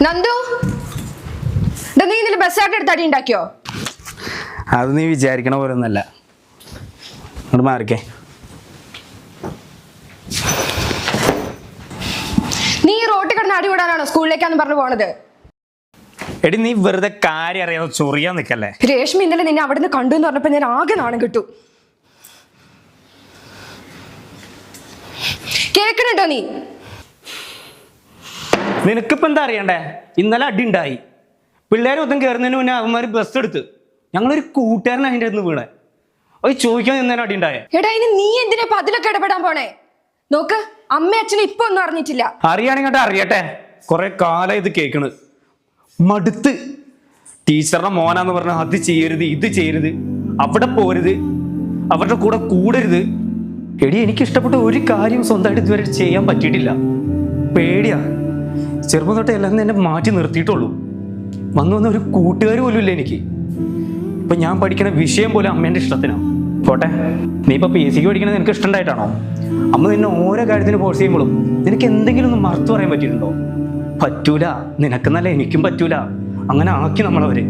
നന്ദു, നീ ഇന്നലെ ബസ്സായിട്ട് എടുത്ത് അടി ഉണ്ടാക്കിയോ? അത് നീ വിചാരിക്കണ പോലെ ഒന്നല്ല. അങ്ങോട്ട് മാറിക്കേ. നീ റോട്ടിൽ കിടന്ന് അടി വിടാനാണോ സ്കൂളിലേക്കാന്ന് പറഞ്ഞു പോണത്? എടി നീ വെറുതെ കാര്യം അറിയാതെ ചൊറിയാൻ നിൽക്കല്ലേ. രേഷ്മി ഇന്നലെ നിന്നെ അവിടെ നിന്ന് കണ്ടു എന്ന് പറഞ്ഞപ്പോ ഞാൻ ആകെ നാണം കിട്ടു. കേൾക്കണുണ്ടോ നീ? നിനക്കിപ്പോ എന്താ അറിയണ്ടേ? ഇന്നലെ അടി ഉണ്ടായി. പിള്ളേരെ ഒന്നും കയറുന്നതിന് മുന്നേ അവന്മാർ ബസ് എടുത്ത് ഞങ്ങളൊരു കൂട്ടുകാരൻ അതിൻ്റെ അടുത്ത് വീണേ. അത് ചോദിക്കാൻ ഇന്നലെ അടി ഉണ്ടായേ. എടാ, ഇനി നീ എന്തിനാ അതിലൊക്കെ ഇടപെടാൻ പോണേ? നോക്ക്, അമ്മ അച്ഛനും ഇപ്പൊ ഒന്നും അറിഞ്ഞിട്ടില്ല. അറിയാണെങ്കിൽ അറിയട്ടെ. കുറെ കാലം ഇത് കേൾക്കണ് മടുത്ത്. ടീച്ചറുടെ മോനാന്ന് പറഞ്ഞാൽ അത് ചെയ്യരുത്, ഇത് ചെയ്യരുത്, അവിടെ പോരുത്, അവരുടെ കൂടെ കൂടരുത്. എടി, എനിക്ക് ഇഷ്ടപ്പെട്ട ഒരു കാര്യം സ്വന്തമായിട്ട് ഇതുവരെ ചെയ്യാൻ പറ്റിയിട്ടില്ല. പേടിയാ. ചെറുപ്പം തൊട്ടേ എല്ലാം എന്നെ മാറ്റി നിർത്തിയിട്ടുള്ളൂ. വന്നു വന്ന ഒരു കൂട്ടുകാർ പോലും ഇല്ല എനിക്ക്. ഇപ്പൊ ഞാൻ പഠിക്കുന്ന വിഷയം പോലും അമ്മേന്റെ ഇഷ്ടത്തിനാണ്. പോട്ടെ, നീ ഇപ്പൊ PSC പഠിക്കണത് നിനക്ക് ഇഷ്ടമുണ്ടായിട്ടാണോ? അമ്മ നിന്നെ ഓരോ കാര്യത്തിന് ഫോഴ്സ് ചെയ്യുമ്പോഴും നിനക്ക് എന്തെങ്കിലും ഒന്ന് മറുത്തു പറയാൻ പറ്റിയിട്ടുണ്ടോ? പറ്റൂല. നിനക്കെന്നല്ല എനിക്കും പറ്റൂല. അങ്ങനെ ആക്കി നമ്മളവര്.